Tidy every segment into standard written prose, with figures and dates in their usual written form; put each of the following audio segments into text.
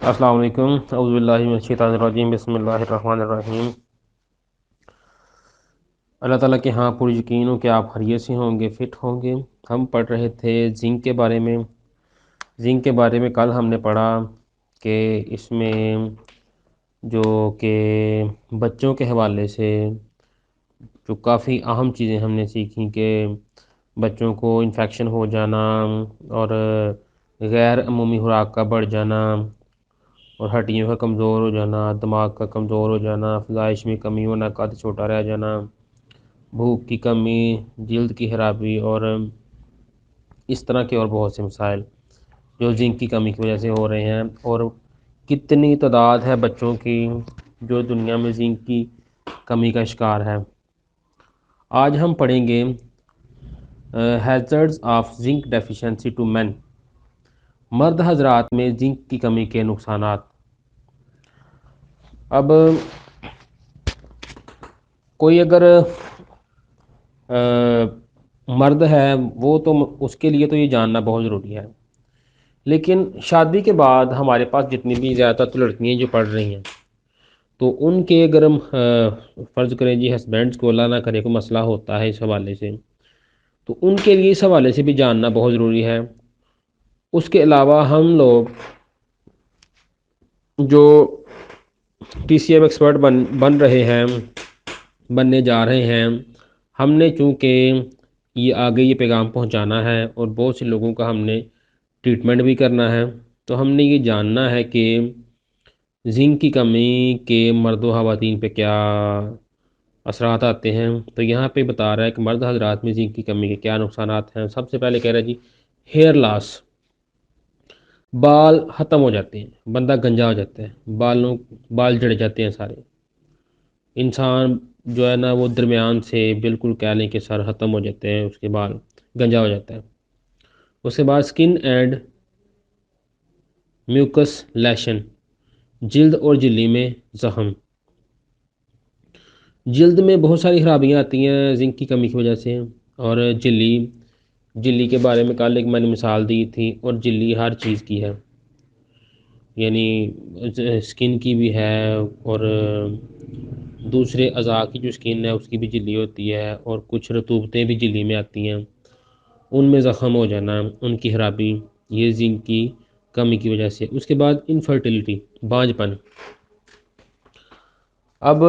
السلام علیکم، اعوذ باللہ من الشیطان الرجیم، بسم اللہ الرحمن الرحیم۔ اللہ تعالیٰ کے ہاں پر یقین ہو کہ آپ خیریت سے ہوں گے، فٹ ہوں گے۔ ہم پڑھ رہے تھے زنک کے بارے میں۔ زنک کے بارے میں کل ہم نے پڑھا کہ اس میں جو کہ بچوں کے حوالے سے جو کافی اہم چیزیں ہم نے سیکھیں کہ بچوں کو انفیکشن ہو جانا اور غیر عمومی خوراک کا بڑھ جانا اور ہڈیوں کا کمزور ہو جانا، دماغ کا کمزور ہو جانا، افزائش میں کمی ہونا، قد چھوٹا رہ جانا، بھوک کی کمی، جلد کی خرابی اور اس طرح کے اور بہت سے مسائل جو زنک کی کمی کی وجہ سے ہو رہے ہیں، اور کتنی تعداد ہے بچوں کی جو دنیا میں زنک کی کمی کا شکار ہے۔ آج ہم پڑھیں گے hazards of zinc deficiency to men, مرد حضرات میں زنک کی کمی کے نقصانات۔ اب کوئی اگر مرد ہے وہ تو اس کے لیے تو یہ جاننا بہت ضروری ہے، لیکن شادی کے بعد ہمارے پاس جتنی بھی زیادہ تو لڑکیاں جو پڑھ رہی ہیں تو ان کے اگر ہم فرض کریں جی ہسبینڈس کو اللہ نہ کرے کوئی مسئلہ ہوتا ہے اس حوالے سے، تو ان کے لیے اس حوالے سے بھی جاننا بہت ضروری ہے۔ اس کے علاوہ ہم لوگ جو ٹی سی ایم ایکسپرٹ بن رہے ہیں، بننے جا رہے ہیں، ہم نے چونکہ یہ آگے یہ پیغام پہنچانا ہے اور بہت سے لوگوں کا ہم نے ٹریٹمنٹ بھی کرنا ہے، تو ہم نے یہ جاننا ہے کہ زنک کی کمی کے مرد و خواتین پہ کیا اثرات آتے ہیں۔ تو یہاں پہ بتا رہا ہے کہ مرد حضرات میں زنک کی کمی کے کیا نقصانات ہیں۔ سب سے پہلے کہہ رہا ہے جی ہیئر لاس، بال ختم ہو جاتے ہیں، بندہ گنجا ہو جاتا ہے، بال جڑ جاتے ہیں سارے، انسان جو ہے نا وہ درمیان سے بالکل کہہ لیں کہ سر ختم ہو جاتے ہیں، اس کے بال گنجا ہو جاتا ہے۔ اس کے بعد سکن اینڈ میوکس لیشن، جلد اور جھلی میں زخم، جلد میں بہت ساری خرابیاں آتی ہیں زنک کی کمی کی وجہ سے، اور جھلی کے بارے میں کل ایک میں نے مثال دی تھی، اور جھلی ہر چیز کی ہے، یعنی سکن کی بھی ہے اور دوسرے اعضاء کی جو سکن ہے اس کی بھی جھلی ہوتی ہے، اور کچھ رطوبتیں بھی جھلی میں آتی ہیں، ان میں زخم ہو جانا، ان کی خرابی، یہ زنک کی کمی کی وجہ سے۔ اس کے بعد انفرٹیلٹی، بانجھ پن۔ اب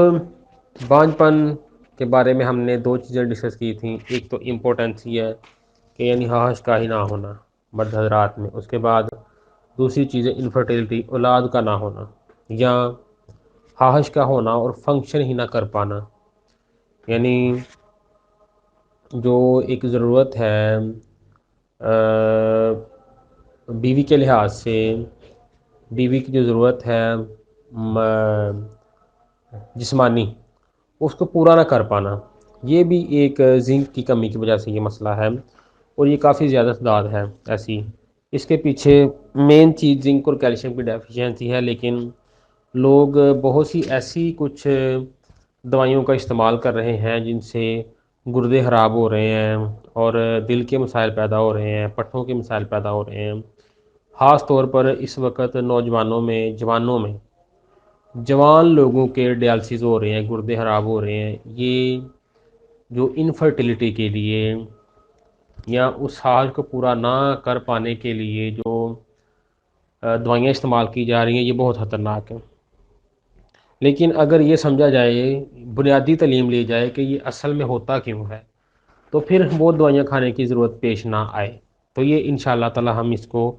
بانجھ پن کے بارے میں ہم نے دو چیزیں ڈسکس کی تھیں، ایک تو امپورٹنس یہ ہے کہ یعنی ہاش کا ہی نہ ہونا مرد حضرات میں، اس کے بعد دوسری چیز ہے انفرٹیلٹی، اولاد کا نہ ہونا یا خواہش کا ہونا اور فنکشن ہی نہ کر پانا، یعنی جو ایک ضرورت ہے بیوی کے لحاظ سے، بیوی کی جو ضرورت ہے جسمانی، اس کو پورا نہ کر پانا، یہ بھی ایک زنک کی کمی کی وجہ سے یہ مسئلہ ہے، اور یہ کافی زیادہ تعداد ہے ایسی۔ اس کے پیچھے مین چیز زنک اور کیلشیم کی ڈیفیشنسی ہے، لیکن لوگ بہت سی ایسی کچھ دوائیوں کا استعمال کر رہے ہیں جن سے گردے خراب ہو رہے ہیں اور دل کے مسائل پیدا ہو رہے ہیں، پٹھوں کے مسائل پیدا ہو رہے ہیں، خاص طور پر اس وقت نوجوانوں میں، جوانوں میں، جوان لوگوں کے ڈیالسس ہو رہے ہیں، گردے خراب ہو رہے ہیں، یہ جو انفرٹیلٹی کے لیے یا اس حال کو پورا نہ کر پانے کے لیے جو دوائیاں استعمال کی جا رہی ہیں یہ بہت خطرناک ہیں۔ لیکن اگر یہ سمجھا جائے، بنیادی تعلیم لی جائے کہ یہ اصل میں ہوتا کیوں ہے، تو پھر وہ دوائیاں کھانے کی ضرورت پیش نہ آئے، تو یہ انشاءاللہ تعالی ہم اس کو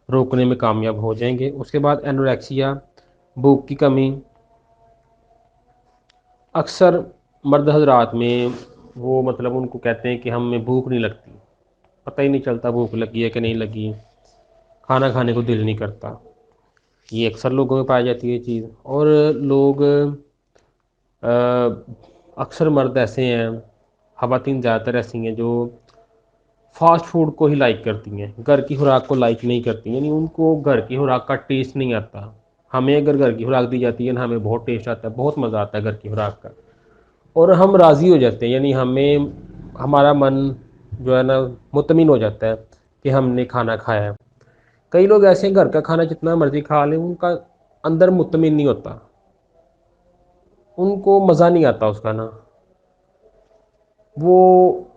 روکنے میں کامیاب ہو جائیں گے۔ اس کے بعد اینوریکسیا، بھوک کی کمی، اکثر مرد حضرات میں وہ مطلب ان کو کہتے ہیں کہ ہمیں بھوک نہیں لگتی، پتہ ہی نہیں چلتا بھوک لگی ہے کہ نہیں لگی، کھانا کھانے کو دل نہیں کرتا، یہ اکثر لوگوں میں پائی جاتی ہے یہ چیز۔ اور لوگ اکثر مرد ایسے ہیں، خواتین زیادہ تر ایسی ہیں جو فاسٹ فوڈ کو ہی لائک کرتی ہیں، گھر کی خوراک کو لائک نہیں کرتی، یعنی ان کو گھر کی خوراک کا ٹیسٹ نہیں آتا۔ ہمیں اگر گھر کی خوراک دی جاتی ہے نا، ہمیں بہت ٹیسٹ آتا ہے، بہت مزہ آتا ہے گھر کی خوراک کا، اور ہم راضی ہو جاتے ہیں، یعنی ہمارا من جو ہے نا مطمئن ہو جاتا ہے کہ ہم نے کھانا کھایا ہے۔ کئی لوگ ایسے ہیں گھر کا کھانا جتنا مرضی کھا لیں ان کا اندر مطمئن نہیں ہوتا، ان کو مزہ نہیں آتا اس کا نا، وہ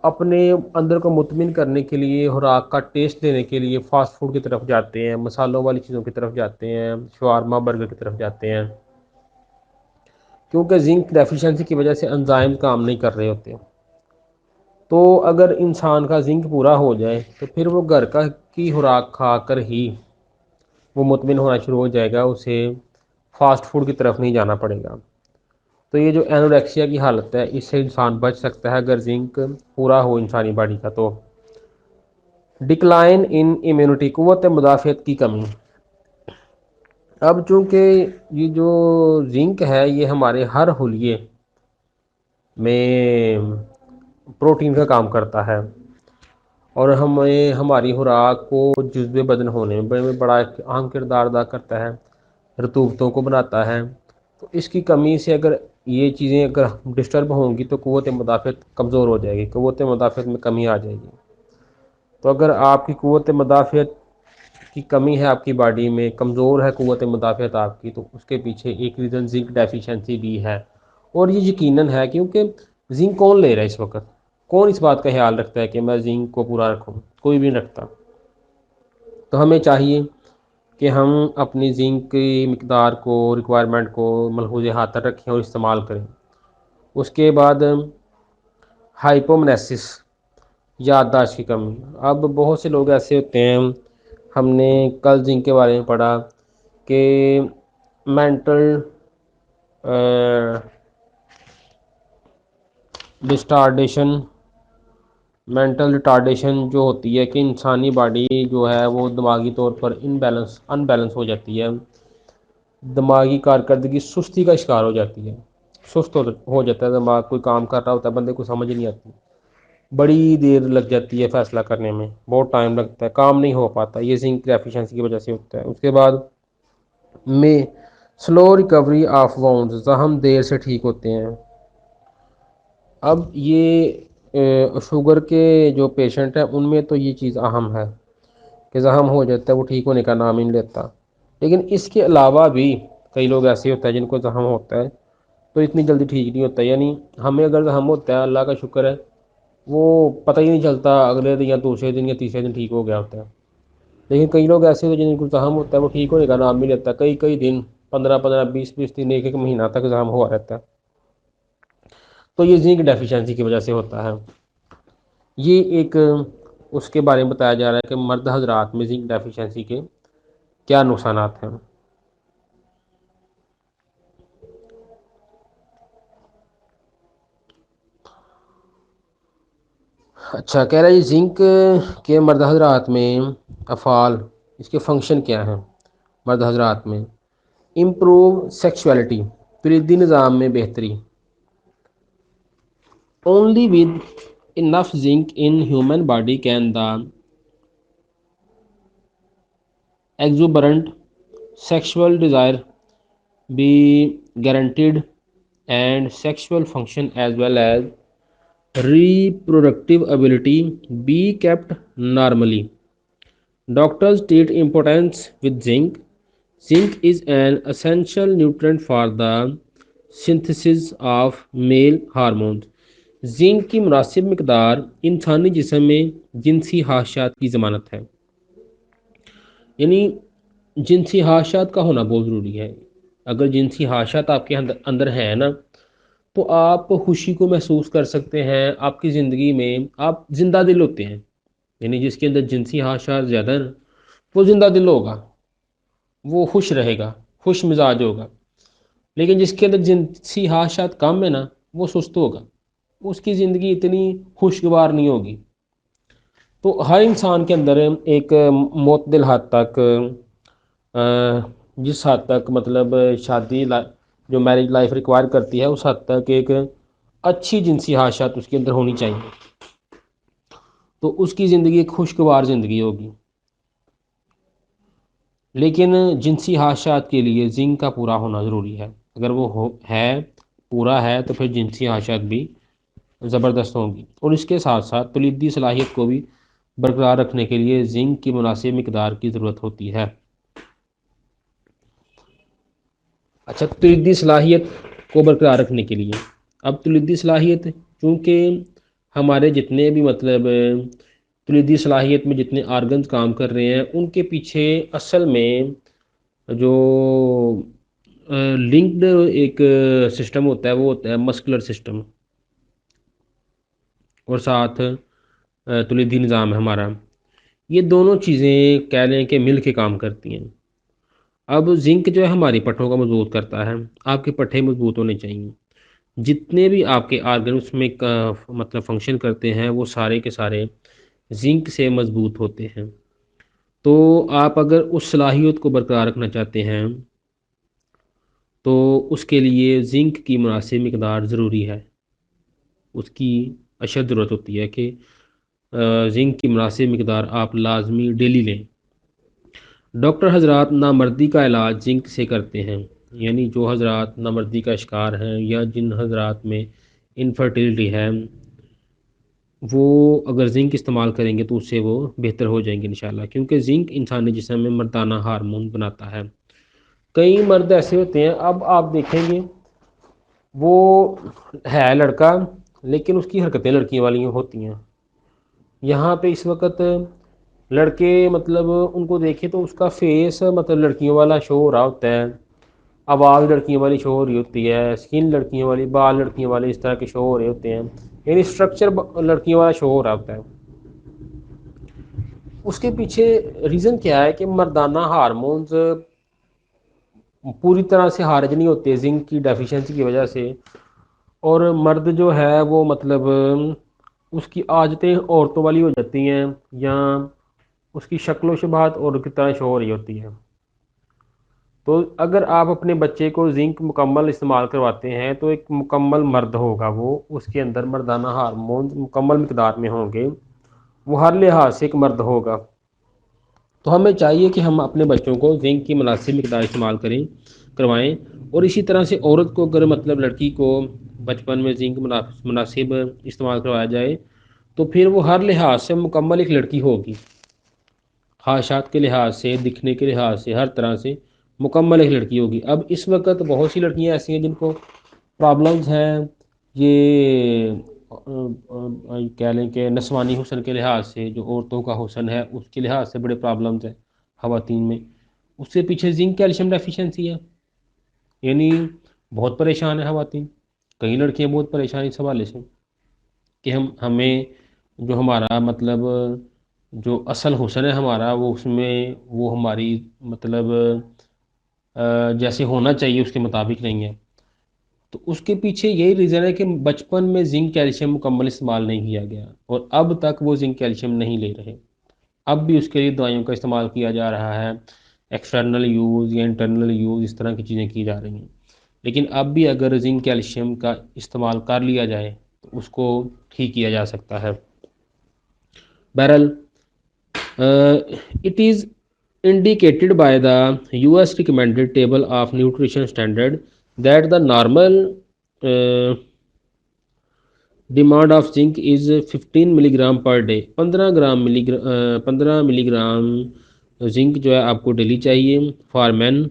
اپنے اندر کو مطمئن کرنے کے لیے خوراک کا ٹیسٹ دینے کے لیے فاسٹ فوڈ کی طرف جاتے ہیں، مسالوں والی چیزوں کی طرف جاتے ہیں، شوارما برگر کی طرف جاتے ہیں، کیونکہ زنک ڈیفیشنسی کی وجہ سے انزائم کام نہیں کر رہے ہوتے۔ تو اگر انسان کا زنک پورا ہو جائے تو پھر وہ گھر کا کی خوراک کھا کر ہی وہ مطمئن ہونا شروع ہو جائے گا، اسے فاسٹ فوڈ کی طرف نہیں جانا پڑے گا۔ تو یہ جو اینوریکسیا کی حالت ہے اس سے انسان بچ سکتا ہے اگر زنک پورا ہو انسانی باڈی کا۔ تو ڈکلائن ان امیونٹی، قوت مدافعت کی کمی۔ اب چونکہ یہ جو زنک ہے یہ ہمارے ہر خلیے میں پروٹین کا کام کرتا ہے اور ہمیں ہماری خوراک کو جزو بدن ہونے میں بڑا اہم کردار ادا کرتا ہے، رطوبتوں کو بناتا ہے۔ تو اس کی کمی سے اگر یہ چیزیں اگر ڈسٹرب ہوں گی تو قوت مدافعت کمزور ہو جائے گی، قوت مدافعت میں کمی آ جائے گی۔ تو اگر آپ کی قوت مدافعت کی کمی ہے، آپ کی باڈی میں کمزور ہے قوت مدافعت آپ کی، تو اس کے پیچھے ایک ریزن زنک ڈیفیشنسی بھی ہے۔ اور یہ یقیناً ہے کیونکہ زنک کون لے رہا ہے اس وقت، کون اس بات کا خیال رکھتا ہے کہ میں زنک کو پورا رکھوں؟ کوئی بھی نہیں رکھتا۔ تو ہمیں چاہیے کہ ہم اپنی زنک کی مقدار کو، ریکوائرمنٹ کو ملحوظ خاطر رکھیں اور استعمال کریں۔ اس کے بعد ہائپومنیسس، یادداشت کی کمی۔ اب بہت سے لوگ ایسے ہوتے ہیں، ہم نے کل زنک کے بارے میں پڑھا کہ مینٹل مینٹل ریٹارڈیشن جو ہوتی ہے کہ انسانی باڈی جو ہے وہ دماغی طور پر ان بیلنس ہو جاتی ہے، دماغی کارکردگی سستی کا شکار ہو جاتی ہے، سست ہو جاتا ہے دماغ، کوئی کام کر رہا ہوتا ہے بندے کو سمجھ نہیں آتی، بڑی دیر لگ جاتی ہے فیصلہ کرنے میں، بہت ٹائم لگتا ہے، کام نہیں ہو پاتا، یہ زنک ڈیفیشنسی کی وجہ سے ہوتا ہے۔ اس کے بعد میں سلو ریکوری آف وونڈ، زخم دیر سے ٹھیک ہوتے ہیں۔ اب یہ شوگر کے جو پیشنٹ ہیں ان میں تو یہ چیز اہم ہے کہ زخم ہو جاتا ہے وہ ٹھیک ہونے کا نام ہی نہیں لیتا، لیکن اس کے علاوہ بھی کئی لوگ ایسے ہوتے ہیں جن کو زخم ہوتا ہے تو اتنی جلدی ٹھیک نہیں ہوتا، یعنی ہمیں اگر زخم ہوتا ہے اللہ کا شکر ہے وہ پتہ ہی نہیں چلتا، اگلے دن یا دوسرے دن یا تیسرے دن ٹھیک ہو گیا ہوتا ہے، لیکن کئی لوگ ایسے ہوتے ہیں جن کو زخم ہوتا ہے وہ ٹھیک ہونے کا نام نہیں لیتا، کئی کئی دن، 15 دن، ایک مہینہ تک زخم ہوا رہتا ہے۔ تو یہ زنک ڈیفیشنسی کی وجہ سے ہوتا ہے۔ یہ ایک اس کے بارے میں بتایا جا رہا ہے کہ مرد حضرات میں زنک ڈیفیشنسی کے کیا نقصانات ہیں۔ اچھا کہہ رہا ہے زنک کے مرد حضرات میں افعال، اس کے فنکشن کیا ہیں مرد حضرات میں؟ امپروو سیکشولیٹی، کلیدی نظام میں بہتری۔ Only with enough zinc in human body can the exuberant sexual desire be guaranteed and sexual function as well as reproductive ability be kept normally. Doctors state importance with zinc. Zinc is an essential nutrient for the synthesis of male hormones. Zinc کی مناسب مقدار انسانی جسم میں جنسی خواہشات کی ضمانت ہے، یعنی جنسی خواہشات کا ہونا بہت ضروری ہے۔ اگر جنسی خواہشات آپ کے اندر ہے نا تو آپ خوشی کو محسوس کر سکتے ہیں، آپ کی زندگی میں آپ زندہ دل ہوتے ہیں، یعنی جس کے اندر جنسی خواہشات زیادہ ہیں وہ زندہ دل ہوگا، وہ خوش رہے گا، خوش مزاج ہوگا، لیکن جس کے اندر جنسی خواہشات کم ہے نا وہ سست ہوگا، اس کی زندگی اتنی خوشگوار نہیں ہوگی۔ تو ہر انسان کے اندر ایک معتدل حد تک، جس حد تک مطلب شادی جو میرج لائف ریکوائر کرتی ہے اس حد تک ایک اچھی جنسی خواہشات اس کے اندر ہونی چاہیے، تو اس کی زندگی ایک خوشگوار زندگی ہوگی۔ لیکن جنسی خواہشات کے لیے زنک کا پورا ہونا ضروری ہے، اگر وہ ہے پورا ہے تو پھر جنسی خواہشات بھی زبردست ہوں گی، اور اس کے ساتھ ساتھ کلیدی صلاحیت کو بھی برقرار رکھنے کے لیے زنک کی مناسب مقدار کی ضرورت ہوتی ہے۔ اچھا، کلیدی صلاحیت کو برقرار رکھنے کے لیے، اب کلیدی صلاحیت، چونکہ ہمارے جتنے بھی مطلب کلیدی صلاحیت میں جتنے آرگنز کام کر رہے ہیں ان کے پیچھے اصل میں جو لنکڈ ایک سسٹم ہوتا ہے وہ ہوتا ہے مسکولر سسٹم، اور ساتھ کلیدی نظام ہے ہمارا۔ یہ دونوں چیزیں کہہ لیں کہ مل کے کام کرتی ہیں۔ اب زنک جو ہے ہماری پٹھوں کا مضبوط کرتا ہے، آپ کے پٹھے مضبوط ہونے چاہیے، جتنے بھی آپ کے آرگن اس میں مطلب فنکشن کرتے ہیں وہ سارے کے سارے زنک سے مضبوط ہوتے ہیں۔ تو آپ اگر اس صلاحیت کو برقرار رکھنا چاہتے ہیں تو اس کے لیے زنک کی مناسب مقدار ضروری ہے، اس کی اشد ضرورت ہوتی ہے کہ زنک کی مناسب مقدار آپ لازمی ڈیلی لیں۔ ڈاکٹر حضرات نامردی کا علاج زنک سے کرتے ہیں، یعنی جو حضرات نامردی کا شکار ہیں یا جن حضرات میں انفرٹیلٹی ہے وہ اگر زنک استعمال کریں گے تو اس سے وہ بہتر ہو جائیں گے انشاءاللہ، کیونکہ زنک انسانی جسم میں مردانہ ہارمون بناتا ہے۔ کئی مرد ایسے ہوتے ہیں، اب آپ دیکھیں گے وہ ہے لڑکا لیکن اس کی حرکتیں لڑکیوں والی ہوتی ہیں۔ یہاں پہ اس وقت لڑکے مطلب ان کو دیکھیں تو اس کا فیس مطلب لڑکیوں والا شو ہو رہا ہوتا ہے، آواز لڑکیوں والی شو ہو رہی ہوتی ہے، اسکن لڑکیوں والی، بال لڑکیوں والے اس طرح کے شو ہو رہے ہوتے ہیں، یعنی اسٹرکچر لڑکیوں والا شو ہو رہا ہوتا ہے۔ اس کے پیچھے ریزن کیا ہے کہ مردانہ ہارمونز پوری طرح سے خارج نہیں ہوتے زنک کی ڈیفیشنسی کی وجہ سے، اور مرد جو ہے وہ مطلب اس کی عادتیں عورتوں والی ہو جاتی ہیں یا اس کی شکل و شباہت اور کی طرح شو ہو رہی ہوتی ہے۔ تو اگر آپ اپنے بچے کو زنک مکمل استعمال کرواتے ہیں تو ایک مکمل مرد ہوگا، وہ اس کے اندر مردانہ ہارمون مکمل مقدار میں ہوں گے، وہ ہر لحاظ سے ایک مرد ہوگا۔ تو ہمیں چاہیے کہ ہم اپنے بچوں کو زنک کی مناسب مقدار استعمال کروائیں، اور اسی طرح سے عورت کو اگر مطلب لڑکی کو بچپن میں زنک مناسب استعمال کروایا جائے تو پھر وہ ہر لحاظ سے مکمل ایک لڑکی ہوگی، خواہشات کے لحاظ سے، دکھنے کے لحاظ سے، ہر طرح سے مکمل ایک لڑکی ہوگی۔ اب اس وقت بہت سی لڑکیاں ایسی ہیں جن کو پرابلمز ہیں، یہ کہہ لیں کہ نسوانی حسن کے لحاظ سے، جو عورتوں کا حسن ہے اس کے لحاظ سے بڑے پرابلمز ہیں خواتین میں، اس سے پیچھے زنک کیلشیم ڈیفیشنسی ہے، یعنی بہت پریشان ہے خواتین، کئی لڑکیاں بہت پریشان اس حوالے سے کہ ہمیں جو ہمارا مطلب جو اصل حسن ہے ہمارا وہ اس میں وہ ہماری مطلب جیسے ہونا چاہیے اس کے مطابق نہیں ہے۔ تو اس کے پیچھے یہی ریزن ہے کہ بچپن میں زنک کیلشیم مکمل استعمال نہیں کیا گیا، اور اب تک وہ زنک کیلشیم نہیں لے رہے، اب بھی اس کے لیے دوائیوں کا استعمال کیا جا رہا ہے، ایکسٹرنل یوز یا انٹرنل یوز اس طرح کی چیزیں کی جا رہی ہیں، لیکن اب بھی اگر زنک کیلشیم کا استعمال کر لیا جائے تو اس کو ٹھیک کیا جا سکتا ہے۔ بہرحال it is indicated by the US recommended table of nutrition standard that the normal demand of zinc is 15 ملی گرام پر ڈے، 15 ملی گرام زنک جو ہے آپ کو ڈیلی چاہیے فار مین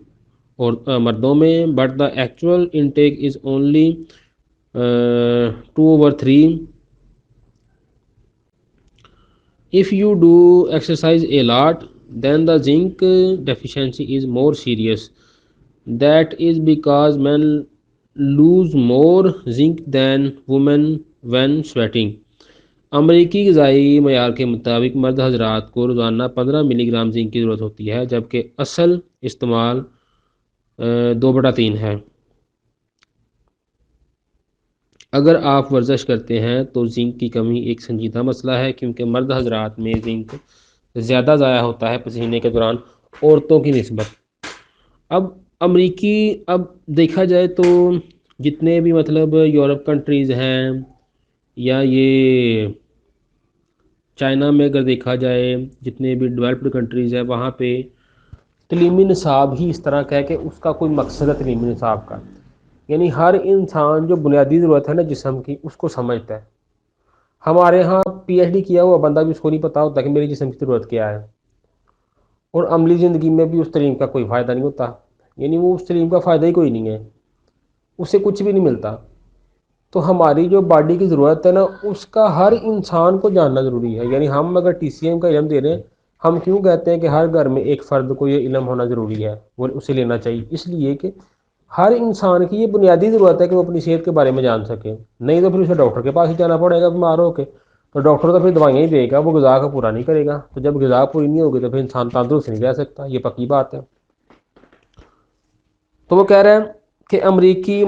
اور مردوں میں، but the actual intake is only 2/3۔ If you do exercise a lot, then the zinc deficiency is more serious. That is because men lose more zinc than women when sweating. امریکی غذائی معیار کے مطابق مرد حضرات کو روزانہ 15 ملی گرام زنک کی ضرورت ہوتی ہے، جبکہ اصل استعمال 2/3 ہے۔ اگر آپ ورزش کرتے ہیں تو زنک کی کمی ایک سنجیدہ مسئلہ ہے، کیونکہ مرد حضرات میں زنک زیادہ ضائع ہوتا ہے پسینے کے دوران عورتوں کی نسبت۔ اب دیکھا جائے تو جتنے بھی مطلب یورپ کنٹریز ہیں یا یہ چائنا میں اگر دیکھا جائے جتنے بھی ڈیولپڈ کنٹریز ہیں وہاں پہ تعلیمی نصاب ہی اس طرح کا ہے کہ اس کا کوئی مقصد ہے تعلیمی نصاب کا، یعنی ہر انسان جو بنیادی ضرورت ہے نا جسم کی اس کو سمجھتا ہے۔ ہمارے ہاں PhD کیا ہوا بندہ بھی اس کو نہیں پتا ہوتا کہ میری جسم کی ضرورت کیا ہے، اور عملی زندگی میں بھی اس تعلیم کا کوئی فائدہ نہیں ہوتا، یعنی وہ اس تعلیم کا فائدہ ہی کوئی نہیں ہے، اس سے کچھ بھی نہیں ملتا۔ تو ہماری جو باڈی کی ضرورت ہے نا، اس کا ہر انسان کو جاننا ضروری ہے۔ یعنی ہم اگر TCM کا علم دے رہے ہیں، ہم کیوں کہتے ہیں کہ ہر گھر میں ایک فرد کو یہ علم ہونا ضروری ہے، وہ اسے لینا چاہیے؟ اس لیے کہ ہر انسان کی یہ بنیادی ضرورت ہے کہ وہ اپنی صحت کے بارے میں جان سکے، نہیں تو پھر اسے ڈاکٹر کے پاس ہی جانا پڑے گا بیمار ہو کے، تو ڈاکٹر تو پھر دوائیاں ہی دے گا، وہ غذا کا پورا نہیں کرے گا، تو جب غذا پوری نہیں ہوگی تو پھر انسان تندرست نہیں رہ سکتا، یہ پکی بات ہے۔ تو وہ کہہ رہے ہیں کہ امریکی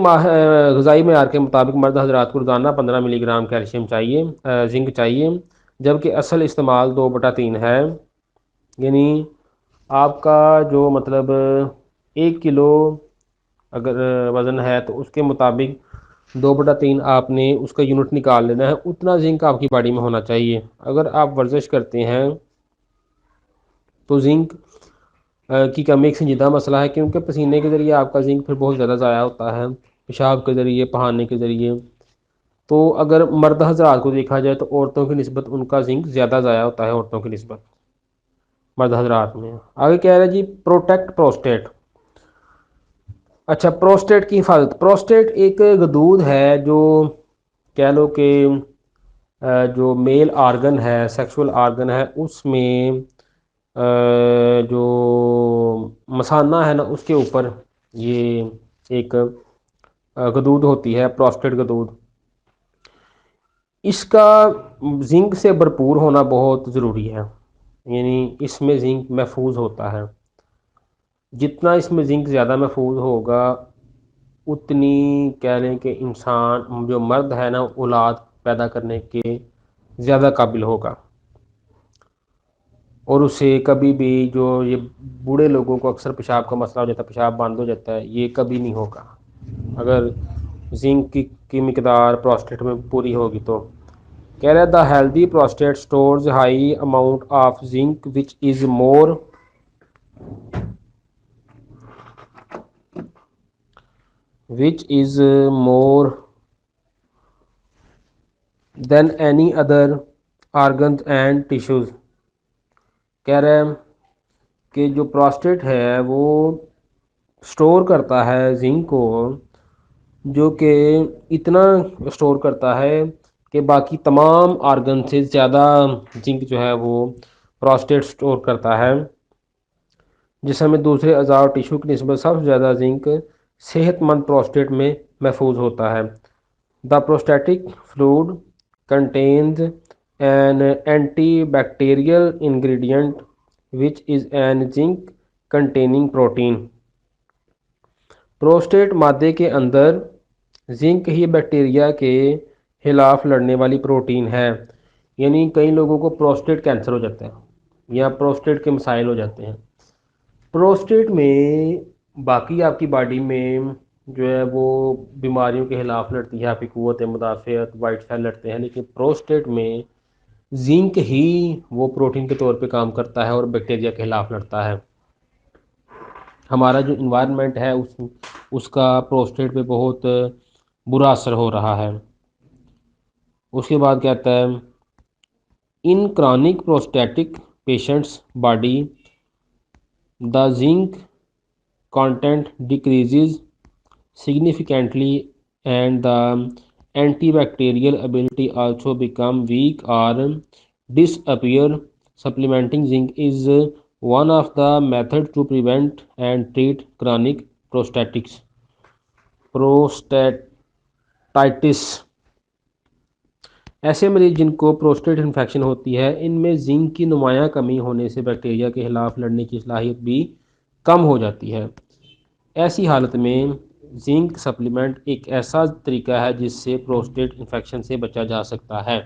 غذائی معیار کے مطابق مرد حضرات کو روزانہ 15 ملی گرام کیلشیم چاہیے، زنک چاہیے، جبکہ اصل استعمال 2/3 ہے۔ یعنی آپ کا جو مطلب 1 کلو اگر وزن ہے تو اس کے مطابق 2/3 آپ نے اس کا یونٹ نکال لینا ہے، اتنا زنک آپ کی باڈی میں ہونا چاہیے۔ اگر آپ ورزش کرتے ہیں تو زنک کی کمی ایک سنجیدہ مسئلہ ہے، کیونکہ پسینے کے ذریعے آپ کا زنک پھر بہت زیادہ ضائع ہوتا ہے، پیشاب کے ذریعے، پہاڑنے کے ذریعے۔ تو اگر مرد حضرات کو دیکھا جائے تو عورتوں کی نسبت ان کا زنک زیادہ ضائع ہوتا ہے، عورتوں کی نسبت مرد حضرات میں۔ آگے کہہ رہے ہیں جی پروٹیکٹ پروسٹیٹ۔ اچھا، پروسٹیٹ کی حفاظت۔ پروسٹیٹ ایک غدود ہے جو کہہ لو کہ جو میل آرگن ہے، سیکسول آرگن ہے، اس میں جو مثانہ ہے نا اس کے اوپر یہ ایک غدود ہوتی ہے، پروسٹیٹ غدود۔ اس کا زنک سے بھرپور ہونا بہت ضروری ہے، یعنی اس میں زنک محفوظ ہوتا ہے۔ جتنا اس میں زنک زیادہ محفوظ ہوگا اتنی کہہ لیں کہ انسان جو مرد ہے نا اولاد پیدا کرنے کے زیادہ قابل ہوگا، اور اسے کبھی بھی جو یہ بوڑھے لوگوں کو اکثر پیشاب کا مسئلہ ہو جاتا ہے، پیشاب بند ہو جاتا ہے، یہ کبھی نہیں ہوگا اگر زنک کی مقدار پروسٹیٹ میں پوری ہوگی تو۔ کہہ رہا ہے the healthy prostate stores high amount of zinc which is more than any other organs and tissues۔ کہہ رہے ہیں کہ جو پروسٹیٹ ہے وہ سٹور کرتا ہے زنک کو، جو کہ اتنا سٹور کرتا ہے کہ باقی تمام آرگن سے زیادہ زنک جو ہے وہ پروسٹیٹ سٹور کرتا ہے، جسم میں دوسرے اعضاء اور ٹیشو کی نسبت سب سے زیادہ زنک صحت مند پروسٹیٹ میں محفوظ ہوتا ہے۔ The prostatic fluid contains an antibacterial ingredient which is an zinc containing protein۔ پروسٹیٹ مادے کے اندر زنک ہی بیکٹیریا کے خلاف لڑنے والی پروٹین ہے۔ یعنی کئی لوگوں کو پروسٹیٹ کینسر ہو جاتا ہے یا پروسٹیٹ کے مسائل ہو جاتے ہیں۔ پروسٹیٹ میں باقی آپ کی باڈی میں جو ہے وہ بیماریوں کے خلاف لڑتی ہے، آپ کی قوت مدافعت، وائٹ سیل لڑتے ہیں، لیکن پروسٹیٹ میں زنک ہی وہ پروٹین کے طور پہ کام کرتا ہے اور بیکٹیریا کے خلاف لڑتا ہے۔ ہمارا جو انوائرمنٹ ہے اس کا پروسٹیٹ پہ بہت برا اثر ہو رہا ہے۔ اس کے بعد کہتا ہے in chronic prostatic patients body the zinc content decreases significantly and the antibacterial ability also become weak or disappear। Supplementing zinc is one of the methods to prevent and treat chronic prostatitis۔ ایسے مریض جن کو prostate infection ہوتی ہے، ان میں zinc کی نمایاں کمی ہونے سے بیکٹیریا کے خلاف لڑنے کی صلاحیت بھی کم ہو جاتی ہے۔ ایسی حالت میں زنک سپلیمنٹ ایک ایسا طریقہ ہے جس سے پروسٹیٹ انفیکشن سے بچا جا سکتا ہے۔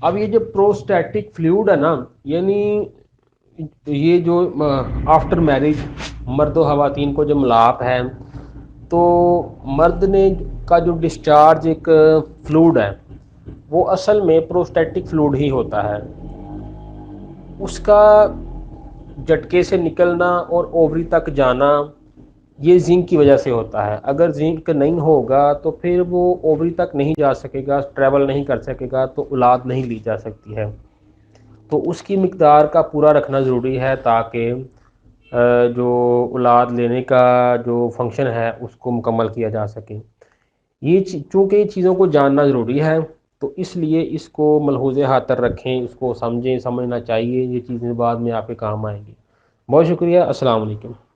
اب یہ جو پروسٹیٹک فلوئڈ ہے نا، یعنی یہ جو آفٹر میرج مرد و خواتین کو جو ملاپ ہے، تو مرد نے کا جو ڈسچارج ایک فلوئڈ ہے وہ اصل میں پروسٹیٹک فلوئڈ ہی ہوتا ہے۔ اس کا جھٹکے سے نکلنا اور اووری تک جانا یہ زنک کی وجہ سے ہوتا ہے۔ اگر زنک نہیں ہوگا تو پھر وہ اووری تک نہیں جا سکے گا، ٹریول نہیں کر سکے گا، تو اولاد نہیں لی جا سکتی ہے۔ تو اس کی مقدار کا پورا رکھنا ضروری ہے تاکہ جو اولاد لینے کا جو فنکشن ہے اس کو مکمل کیا جا سکے۔ یہ چونکہ یہ چیزوں کو جاننا ضروری ہے، تو اس لیے اس کو ملحوظ خاطر رکھیں، اس کو سمجھیں، سمجھنا چاہیے، یہ چیزیں بعد میں آپ کے کام آئیں گی۔ بہت شکریہ، السلام علیکم۔